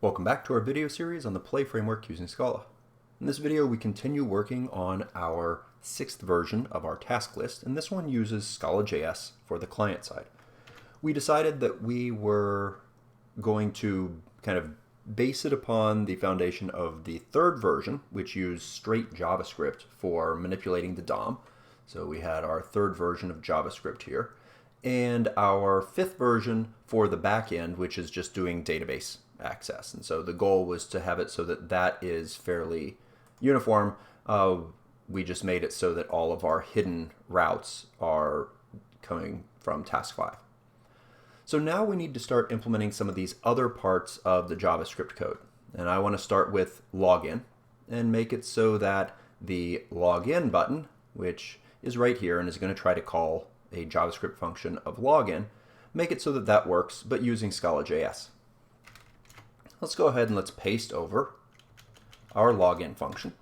Welcome back to our video series on the Play framework using Scala. In this video, we continue working on our 6th version of our task list, and this one uses Scala.js for the client side. We decided that we were going to kind of base it upon the foundation of the 3rd version, which used straight JavaScript for manipulating the DOM. So we had our 3rd version of JavaScript here, and our 5th version for the backend, which is just doing database access. And so the goal was to have it so that that is fairly uniform. We just made it so that all of our hidden routes are coming from task 5. So now we need to start implementing some of these other parts of the JavaScript code. And I want to start with login and make it so that the login button, which is right here and is going to try to call a JavaScript function of login, make it so that that works, but using Scala.js. Let's go ahead and let's paste over our login function.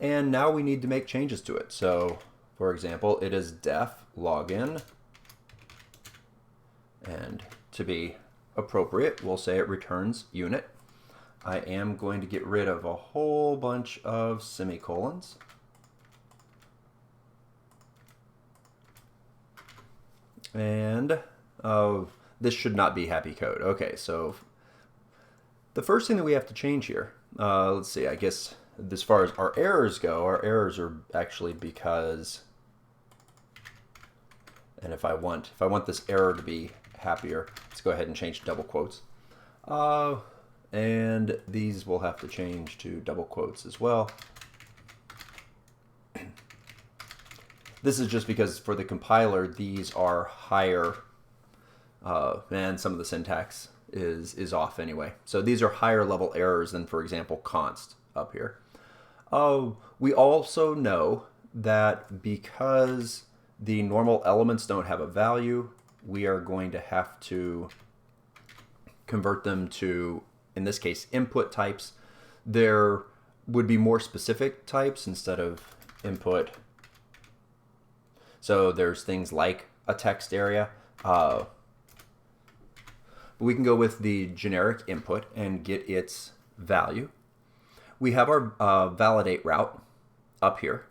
And now we need to make changes to it. So, for example, it is def login. And to be appropriate, we'll say it returns unit. I am going to get rid of a whole bunch of semicolons. And this should not be happy code. Okay, so the first thing that we have to change here, let's see, I guess as far as our errors go, our errors are actually because, and if I want this error to be happier, let's go ahead and change double quotes. And these will have to change to double quotes as well. This is just because for the compiler, these are higher, and some of the syntax is off anyway. So these are higher level errors than, for example, const up here. We also know that because the normal elements don't have a value, we are going to have to convert them to, in this case, input types. There would be more specific types instead of input. So there's things like a text area. We can go with the generic input and get its value. We have our validate route up here,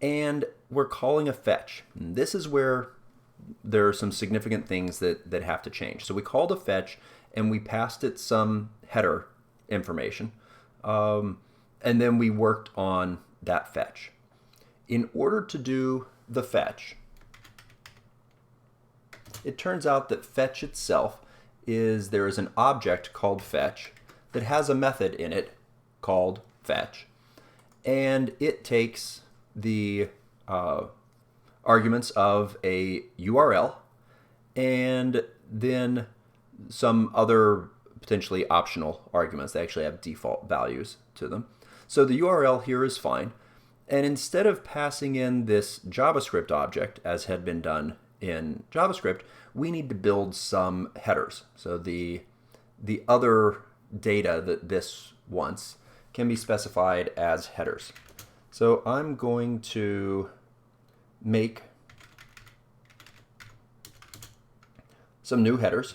and we're calling a fetch. And this is where there are some significant things that have to change. So we called a fetch, and we passed it some header information, and then we worked on that fetch. In order to do the fetch, it turns out that fetch itself there is an object called fetch that has a method in it called fetch, and it takes the arguments of a URL and then some other potentially optional arguments. They actually have default values to them. So the URL here is fine, and instead of passing in this JavaScript object as had been done in JavaScript, we need to build some headers. So the other data that this wants can be specified as headers. So I'm going to make some new headers.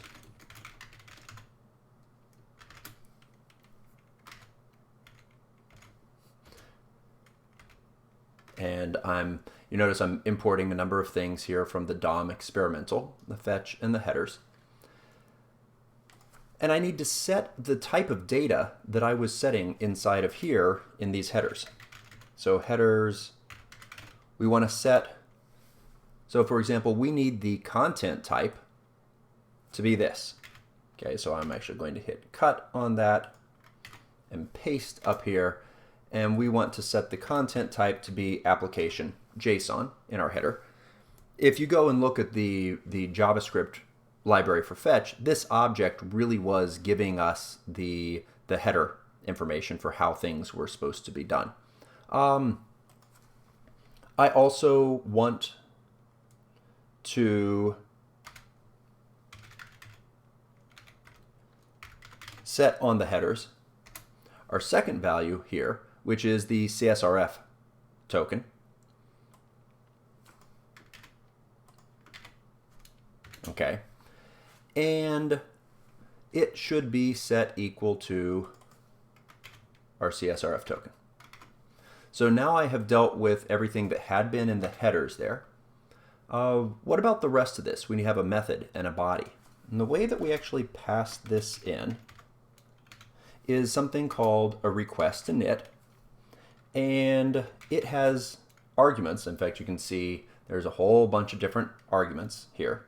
And you notice I'm importing a number of things here from the DOM experimental, the fetch and the headers. And I need to set the type of data that I was setting inside of here in these headers. So headers, we want to set, so for example, we need the content type to be this. Okay, so I'm actually going to hit cut on that and paste up here. And we want to set the content type to be application JSON in our header. If you go and look at the JavaScript library for fetch, this object really was giving us the header information for how things were supposed to be done. I also want to set on the headers our second value here, which is the CSRF token. Okay. And it should be set equal to our CSRF token. So now I have dealt with everything that had been in the headers there. What about the rest of this? We have a method and a body. And the way that we actually pass this in is something called a RequestInit. And it has arguments. In fact, you can see there's a whole bunch of different arguments here.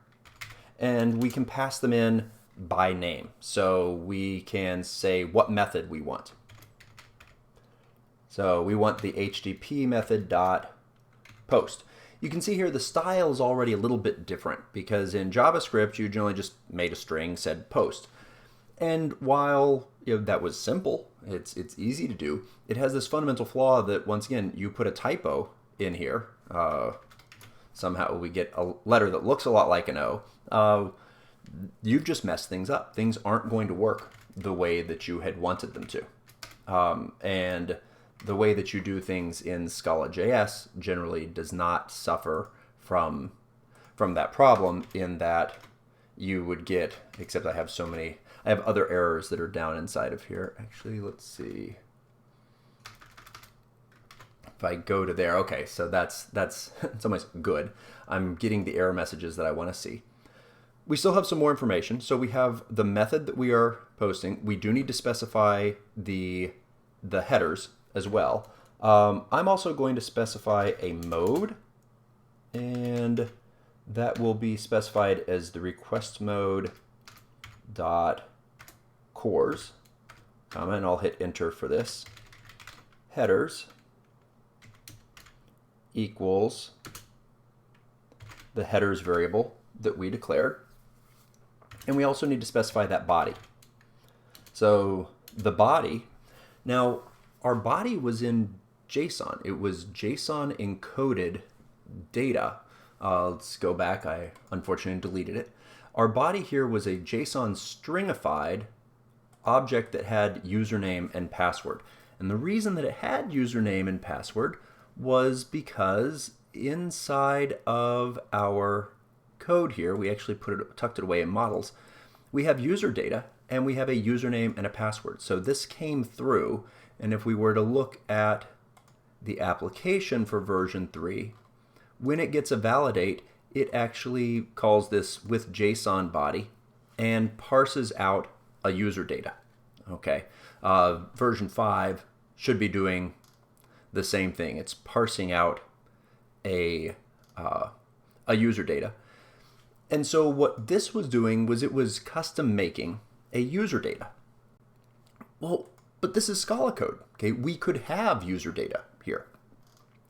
And we can pass them in by name. So we can say what method we want. So we want the HttpMethod.POST. You can see here the style is already a little bit different because in JavaScript you generally just made a string, said post. And while that was simple, it's easy to do, it has this fundamental flaw that once again you put a typo in here. Somehow we get a letter that looks a lot like an O. You've just messed things up. Things aren't going to work the way that you had wanted them to. And the way that you do things in Scala.js generally does not suffer from that problem, in that you would get, except I have other errors that are down inside of here. Actually, let's see. If I go to there, okay, so that's it's almost good. I'm getting the error messages that I want to see. We still have some more information. So we have the method that we are posting. We do need to specify the headers as well. I'm also going to specify a mode, and that will be specified as the request mode dot cores, and I'll hit enter for this. Headers equals the headers variable that we declared, and we also need to specify that body. So the body, now our body was in JSON. It was JSON encoded data. Let's go back. I unfortunately deleted it. Our body here was a JSON stringified object that had username and password. And the reason that it had username and password was because inside of our code here, we actually tucked it away in models. We have user data and we have a username and a password. So this came through, and if we were to look at the application for version 3, when it gets a validate, it actually calls this with JSON body and parses out a user data. Okay, version 5 should be doing the same thing. It's parsing out a user data. And so what this was doing was it was custom making a user data. Well, but this is Scala code. Okay, we could have user data here.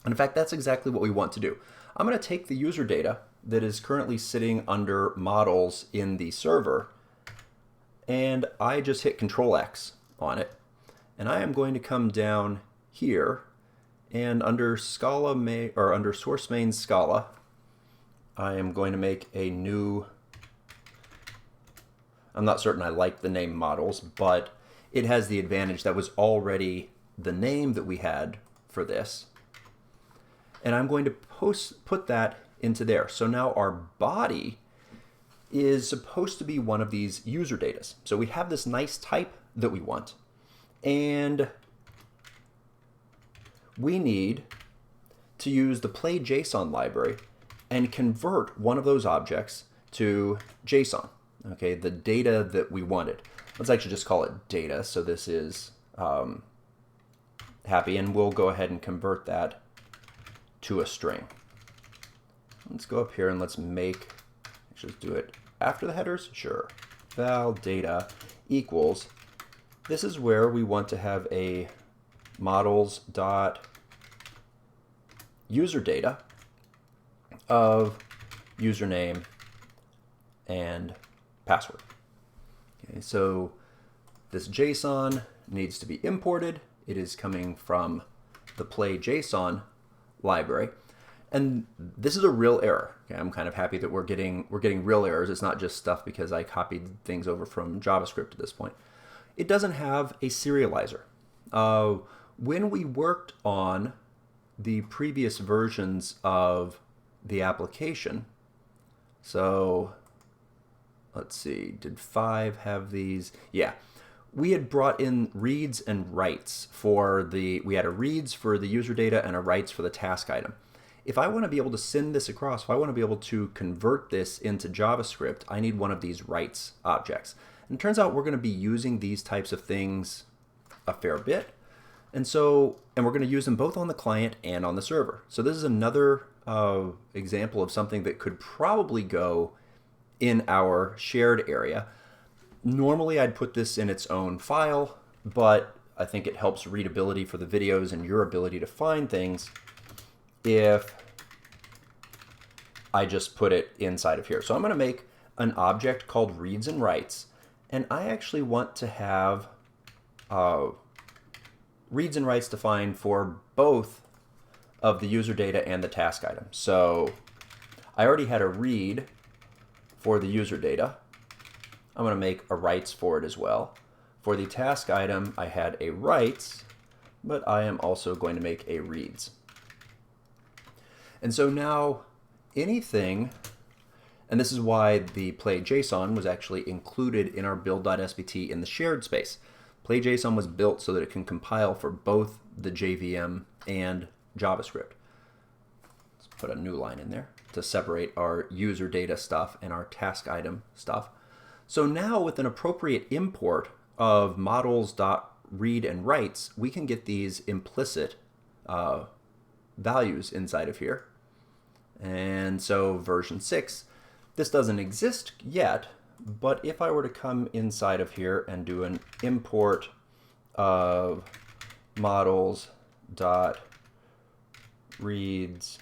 And in fact, that's exactly what we want to do. I'm going to take the user data that is currently sitting under models in the server, and I just hit Control X on it. And I am going to come down here, and under Scala under source main Scala, I am going to make a new, I'm not certain I like the name models, but it has the advantage that was already the name that we had for this. And I'm going to put that into there. So now our body is supposed to be one of these user datas. So we have this nice type that we want, and we need to use the play.json library and convert one of those objects to JSON. Okay, the data that we wanted. Let's actually just call it data. So this is happy, and we'll go ahead and convert that to a string. Let's go up here and let's just do it after the headers. Sure. Val data equals, this is where we want to have a models dot user data of username and password. Okay, so this JSON needs to be imported. It is coming from the play.json library, and this is a real error. Okay, I'm kind of happy that we're getting real errors. It's not just stuff because I copied things over from JavaScript at this point. It doesn't have a serializer. When we worked on the previous versions of the application, so let's see, did 5 have these? Yeah. We had brought in reads and writes for we had a reads for the user data and a writes for the task item. If I want to be able to send this across, if I want to be able to convert this into JavaScript, I need one of these writes objects. And it turns out we're going to be using these types of things a fair bit. And we're going to use them both on the client and on the server. So this is another example of something that could probably go in our shared area. Normally I'd put this in its own file, but I think it helps readability for the videos and your ability to find things if I just put it inside of here. So I'm going to make an object called reads and writes, and I actually want to have reads and writes defined for both of the user data and the task item. So I already had a read for the user data. I'm going to make a writes for it as well. For the task item, I had a writes, but I am also going to make a reads. And so now anything, and this is why the play.json was actually included in our build.sbt in the shared space. Play.json was built so that it can compile for both the JVM and JavaScript. Let's put a new line in there to separate our user data stuff and our task item stuff. So now with an appropriate import of models.read and writes, we can get these implicit values inside of here. And so version 6, this doesn't exist yet, but if I were to come inside of here and do an import of models.reads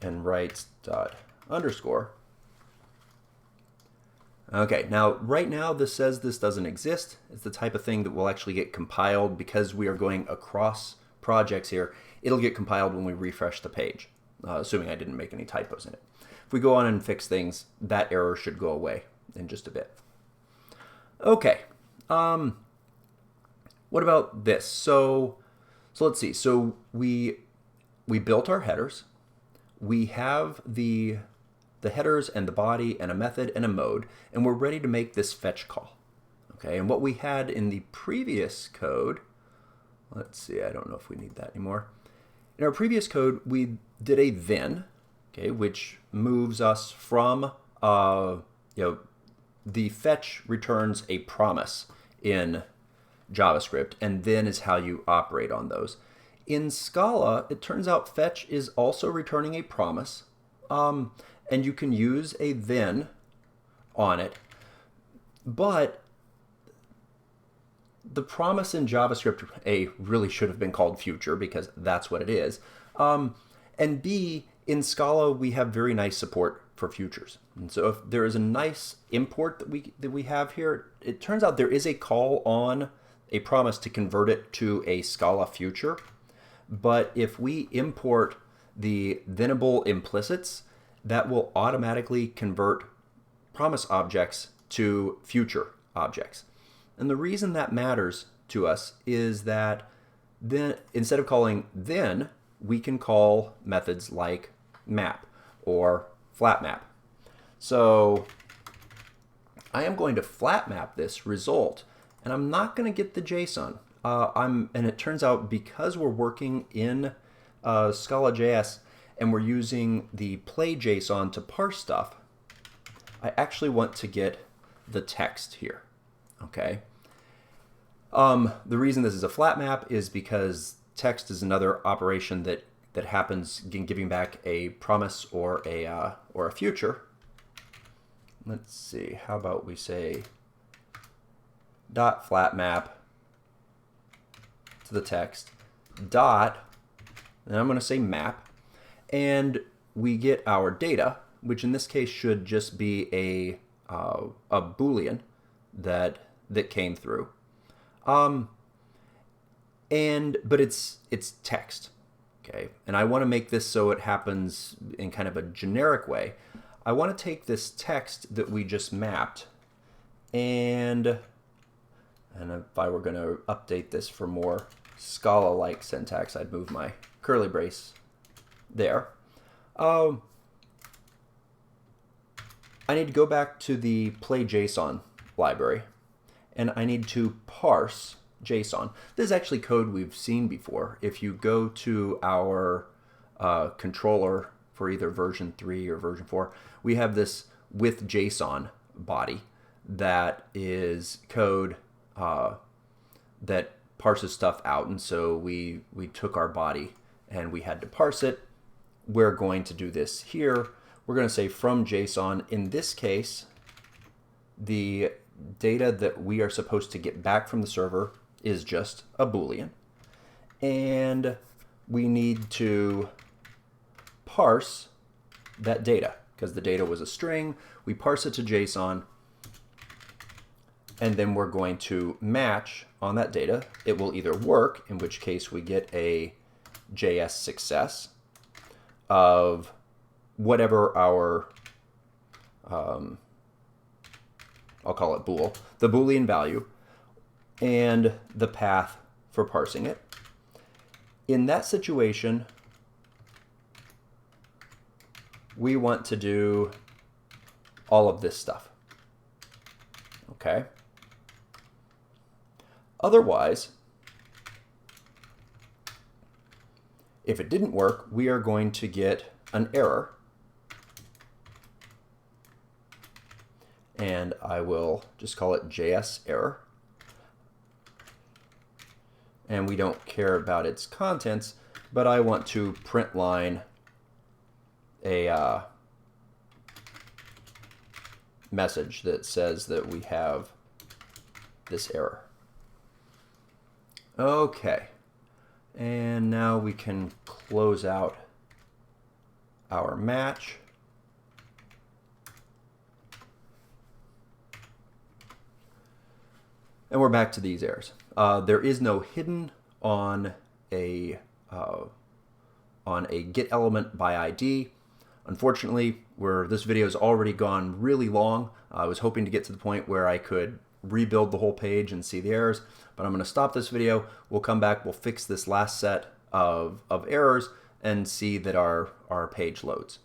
and writes._. Okay, now right now this says this doesn't exist. It's the type of thing that will actually get compiled because we are going across projects here. It'll get compiled when we refresh the page, assuming I didn't make any typos in it. If we go on and fix things, that error should go away in just a bit. Okay, what about this? So let's see. So we built our headers. We have the headers and the body and a method and a mode, and we're ready to make this fetch call. Okay, and what we had in the previous code, let's see, I don't know if we need that anymore. In our previous code, we did a then, okay, which moves us from, the fetch returns a promise in JavaScript, and then is how you operate on those. In Scala, it turns out fetch is also returning a promise, and you can use a then on it, but the promise in JavaScript, A, really should have been called future because that's what it is, and B, in Scala we have very nice support for futures. And so if there is a nice import that we have here, it turns out there is a call on a promise to convert it to a Scala future, but if we import the thenable implicits, that will automatically convert promise objects to future objects. And the reason that matters to us is that then instead of calling then, we can call methods like map or flat map. So I am going to flat map this result, and I'm not going to get the JSON. And it turns out because we're working in Scala.js and we're using the play.json to parse stuff, I actually want to get the text here, okay? The reason this is a flat map is because text is another operation that happens in giving back a promise or a future. Let's see, how about we say dot flat map to the text dot, and I'm going to say map, and we get our data, which in this case should just be a Boolean that came through, but it's text, okay? And I want to make this so it happens in kind of a generic way. I want to take this text that we just mapped, and if I were going to update this for more Scala-like syntax, I'd move my curly brace there. I need to go back to the play.json library, and I need to parse JSON. This is actually code we've seen before. If you go to our controller for either version 3 or version 4, we have this with JSON body that is code that parses stuff out. And so we took our body and we had to parse it. We're going to do this here. We're going to say from JSON. In this case, the data that we are supposed to get back from the server is just a Boolean. And we need to parse that data because the data was a string. We parse it to JSON, and then we're going to match on that data. It will either work, in which case we get a JS success of whatever our, I'll call it bool, the Boolean value, and the path for parsing it. In that situation, we want to do all of this stuff. Okay? Otherwise, if it didn't work, we are going to get an error. And I will just call it JS error. And we don't care about its contents, but I want to print line a message that says that we have this error. Okay, and now we can close out our match. And we're back to these errors. There is no hidden on a get element by ID. Unfortunately, this video has already gone really long. I was hoping to get to the point where I could rebuild the whole page and see the errors, but I'm going to stop this video. We'll come back, we'll fix this last set of errors and see that our page loads.